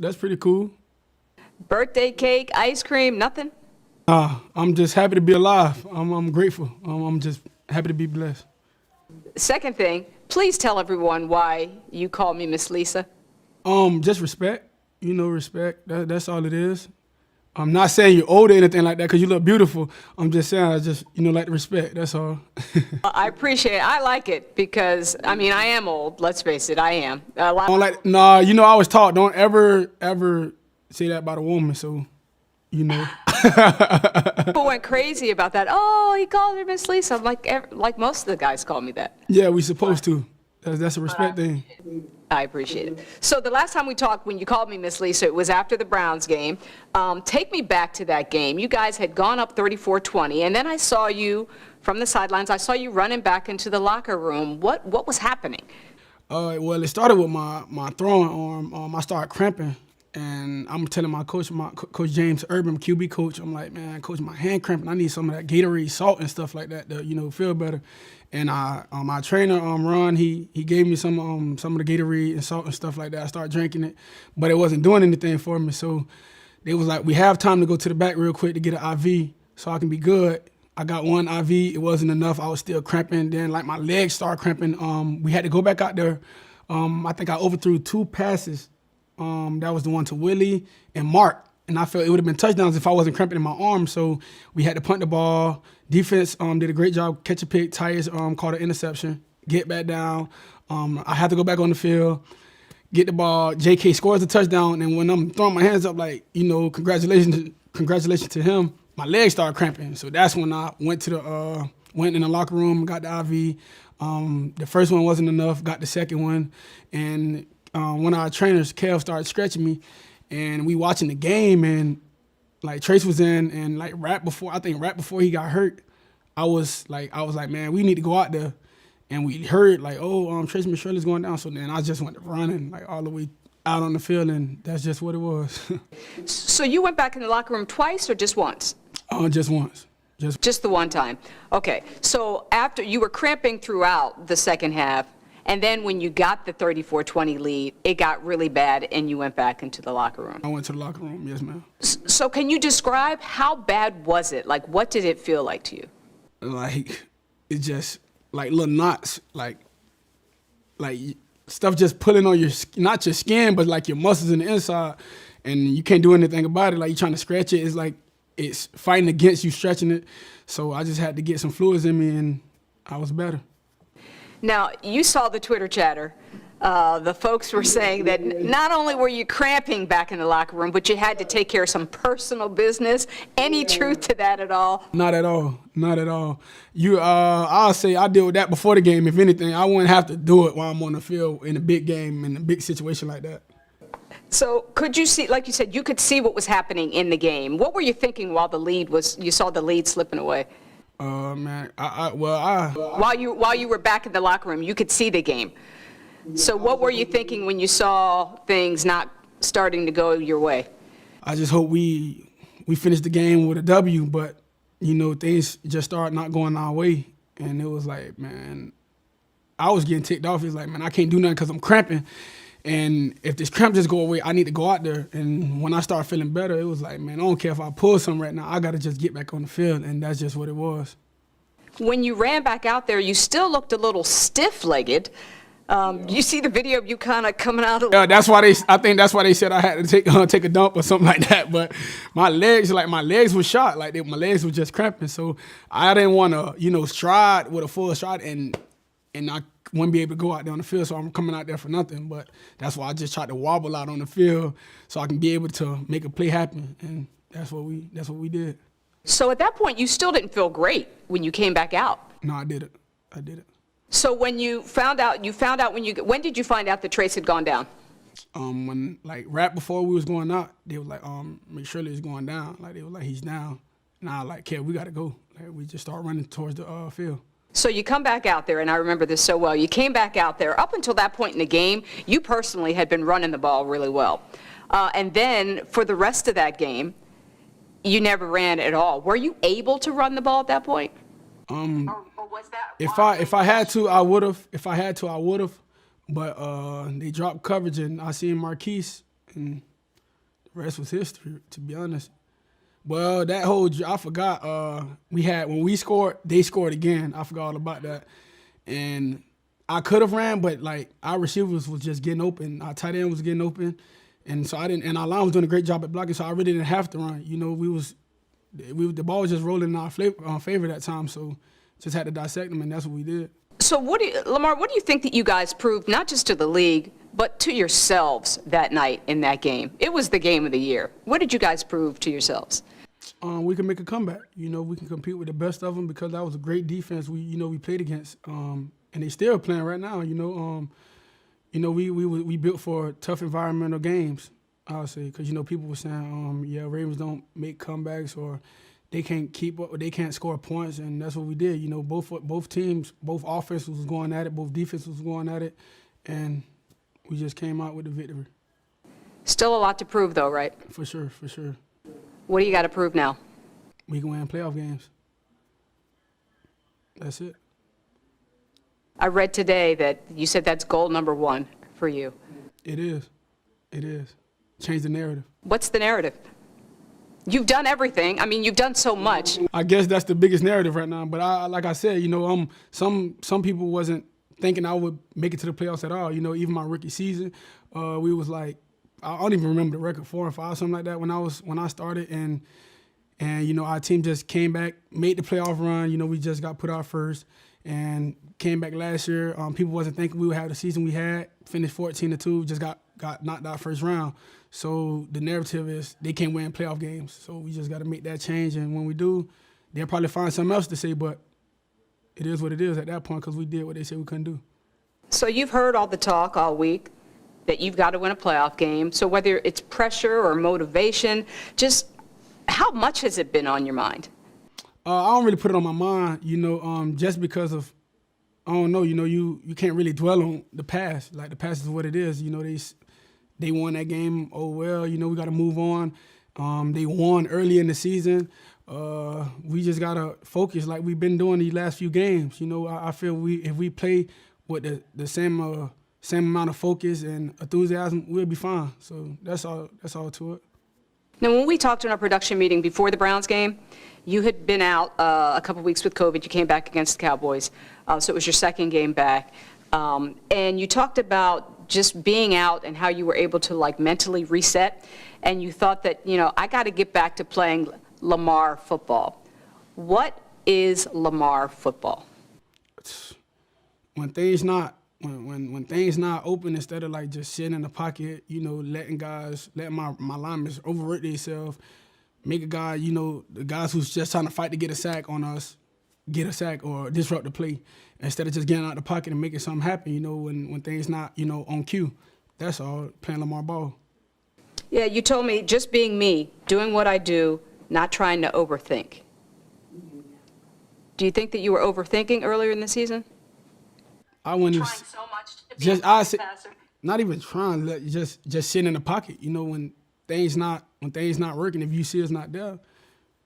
That's pretty cool. Birthday cake, ice cream, nothing? I'm just happy to be alive. I'm grateful. I'm just happy to be blessed. Second thing, please tell everyone why you call me Miss Lisa. Just respect. Respect. That's all it is. I'm not saying you're old or anything like that because you look beautiful. I'm just saying I just, like the respect. That's all. I appreciate it. I like it because, I mean, I am old. Let's face it, I am. Nah, I was taught don't ever say that about a woman. So, People went crazy about that. Oh, he called her Miss Lisa. I'm like most of the guys call me that. Yeah, we supposed to. That's a respect thing. I appreciate it. So the last time we talked, when you called me Miss Lisa, it was after the Browns game. Take me back to that game. You guys had gone up 34-20, and then I saw you from the sidelines. I saw you running back into the locker room. What was happening? Well, it started with my throwing arm. I started cramping, and I'm telling my coach Coach James Urban, QB coach, I'm like, man, coach, my hand cramping. I need some of that Gatorade salt and stuff like that to feel better. And my trainer, Ron, he gave me some of the Gatorade and salt and stuff like that. I started drinking it, but it wasn't doing anything for me. So they was like, we have time to go to the back real quick to get an IV so I can be good. I got one IV. It wasn't enough. I was still cramping. Then my legs started cramping. We had to go back out there. I think I overthrew 2 passes. That was the one to Willie and Mark. And I felt it would have been touchdowns if I wasn't cramping in my arm. So we had to punt the ball. Defense did a great job, catch a pick. Tyus caught an interception, get back down. I had to go back on the field, get the ball. JK scores a touchdown, and when I'm throwing my hands up like, congratulations to him, my legs started cramping. So that's when I went in the locker room, got the IV. The first one wasn't enough, got the second one. And one of our trainers, Kev, started stretching me. And we watching the game, and like Trace was in, and like right before he got hurt, I was like, man, we need to go out there. And we heard like, Trace McShirley's going down. So then I just went running like all the way out on the field, and that's just what it was. So you went back in the locker room twice or just once? Just once. Just the one time. Okay. So after you were cramping throughout the second half, and then when you got the 34-20 lead, it got really bad, and you went back into the locker room. I went to the locker room, yes, ma'am. So can you describe how bad was it? Like, what did it feel like to you? Like, it just, like little knots, like stuff just pulling on your, not your skin, but like your muscles in the inside, and you can't do anything about it. Like, you're trying to scratch it. It's like it's fighting against you stretching it. So I just had to get some fluids in me, and I was better. Now, you saw the Twitter chatter. The folks were saying that not only were you cramping back in the locker room, but you had to take care of some personal business. Any truth to that at all? Not at all. Not at all. I'll say I deal with that before the game. If anything, I wouldn't have to do it while I'm on the field in a big game, in a big situation like that. So could you see, like you said, you could see what was happening in the game. What were you thinking while you saw the lead slipping away? Man, While you were back in the locker room, you could see the game. So what were you thinking when you saw things not starting to go your way? I just hope we finish the game with a W, but things just started not going our way, and it was like, man, I was getting ticked off. It's like, man, I can't do nothing because I'm cramping, and if this cramp just go away, I need to go out there. And when I started feeling better, it was like, man, I don't care if I pull something right now. I got to just get back on the field, and that's just what it was. When you ran back out there, you still looked a little stiff-legged. You see the video of you kind of coming out. I think that's why they said I had to take a dump or something like that. But my legs were shot. Like my legs were just cramping. So I didn't want to, stride with a full stride and I wouldn't be able to go out there on the field. So I'm coming out there for nothing. But that's why I just tried to wobble out on the field so I can be able to make a play happen. And that's what we did. So at that point, you still didn't feel great when you came back out. No, I did it. So when you found out when did you find out that Trace had gone down? When right before we was going out, they was like, make sure he's going down. Like they was like, he's down. And I was like, Kev, we gotta go. Like we just start running towards the field. So you come back out there, and I remember this so well. You came back out there. Up until that point in the game, you personally had been running the ball really well. And then for the rest of that game, you never ran at all. Were you able to run the ball at that point? Or was that if I had to, I would have. If I had to, I would have. But they dropped coverage, and I seen Marquise, and The rest was history, to be honest. Well, that whole I forgot. When we scored, they scored again. I forgot all about that, and I could have ran, but like our receivers was just getting open. Our tight end was getting open, and so I didn't. And our line was doing a great job at blocking, so I really didn't have to run. You know, the ball was just rolling in our favor that time, so just had to dissect them, and that's what we did. So Lamar, what do you think that you guys proved, not just to the league, but to yourselves that night in that game? It was the game of the year. What did you guys prove to yourselves? We can make a comeback. You know, we can compete with the best of them because that was a great defense we played against, and they still playing right now. We built for tough environmental games, I would say, because people were saying, Ravens don't make comebacks or they can't keep up, or they can't score points, and that's what we did. Both teams, both offenses was going at it, both defenses was going at it, and we just came out with the victory. Still a lot to prove, though, right? For sure. What do you got to prove now? We can win playoff games. That's it. I read today that you said that's goal number one for you. It is. Change the narrative. What's the narrative? You've done everything. I mean, you've done so much. I guess that's the biggest narrative right now. But like I said, some people wasn't thinking I would make it to the playoffs at all. Even my rookie season, we was like, I don't even remember the record, 4 and 5, something like that when I started, and our team just came back, made the playoff run. We just got put out first and came back last year. People wasn't thinking we would have the season we had, finished 14-2, just got knocked out first round. So the narrative is they can't win playoff games. So we just got to make that change, and when we do, they'll probably find something else to say, but it is what it is at that point because we did what they said we couldn't do. So you've heard all the talk all week that you've got to win a playoff game. So whether it's pressure or motivation, just how much has it been on your mind? I don't really put it on my mind, just because of, I don't know, you can't really dwell on the past. Like, the past is what it is. They won that game. Oh, well, we got to move on. They won early in the season. We just got to focus like we've been doing these last few games. I feel if we play with the same amount of focus and enthusiasm, we'll be fine. So that's all to it. Now, when we talked in our production meeting before the Browns game, you had been out a couple weeks with COVID. You came back against the Cowboys, so it was your second game back. And you talked about just being out and how you were able to mentally reset, and you thought that, I got to get back to playing Lamar football. What is Lamar football? When things not open, instead of just sitting in the pocket, letting my linemen overwork themselves, make a guy, the guys who's just trying to fight to get a sack on us, get a sack or disrupt the play, instead of just getting out the pocket and making something happen, when things not, on cue. That's all, playing Lamar ball. Yeah, you told me just being me, doing what I do, not trying to overthink. Do you think that you were overthinking earlier in the season? I wouldn't trying so much to be a passer. Not even trying, just sitting in the pocket. when things not working, if you see it's not there,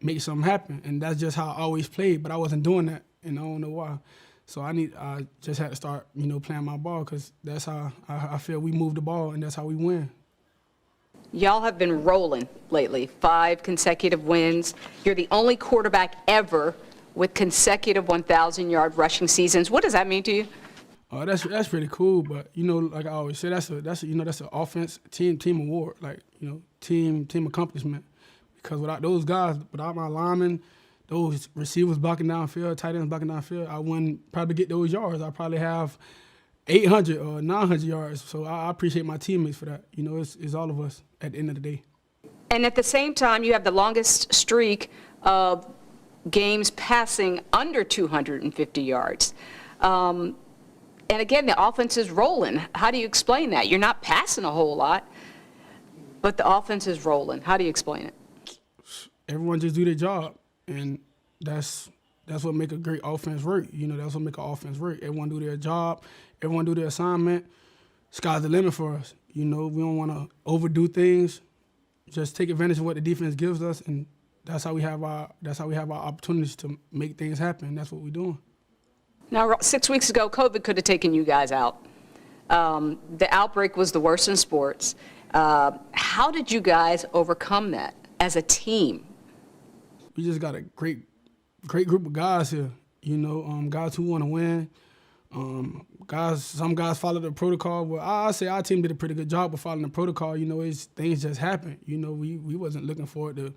make something happen. And that's just how I always played, but I wasn't doing that, and I don't know why. So I just had to start, playing my ball, because that's how I feel we move the ball, and that's how we win. Y'all have been rolling lately, 5 consecutive wins. You're the only quarterback ever with consecutive 1,000-yard rushing seasons. What does that mean to you? That's pretty cool, but like I always say, that's an offense team award, team accomplishment. Because without those guys, without my linemen, those receivers blocking downfield, tight ends blocking downfield, I wouldn't probably get those yards. I probably have 800 or 900 yards. So I appreciate my teammates for that. It's all of us at the end of the day. And at the same time, you have the longest streak of games passing under 250 yards. And again, the offense is rolling. How do you explain that? You're not passing a whole lot, but the offense is rolling. How do you explain it? Everyone just do their job, and that's what make a great offense work. That's what make an offense work. Everyone do their job. Everyone do their assignment. Sky's the limit for us. We don't want to overdo things. Just take advantage of what the defense gives us, and that's how we have our opportunities to make things happen. That's what we're doing. Now, 6 weeks ago, COVID could have taken you guys out. The outbreak was the worst in sports. How did you guys overcome that as a team? We just got a great group of guys here. You know, guys who want to win. Some guys follow the protocol. Well, I say our team did a pretty good job of following the protocol. You know, things just happen. You know, we wasn't looking for it to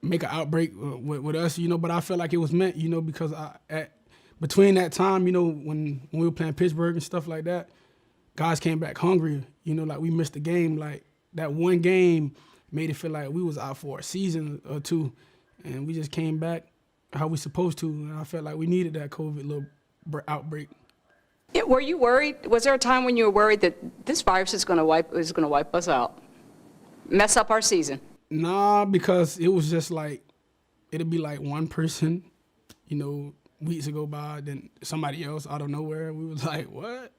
make an outbreak with us. You know, but I felt like it was meant. You know, because between that time, you know, when we were playing Pittsburgh and stuff like that, guys came back hungrier. You know, like we missed the game. Like that one game made it feel like we was out for a season or two, and we just came back how we supposed to. And I felt like we needed that COVID little outbreak. Yeah, were you worried? Was there a time when you were worried that this virus is going to wipe us out, mess up our season? Nah, because it was just like it'd be like one person, you know, weeks ago by, then somebody else out of nowhere. We was like, what?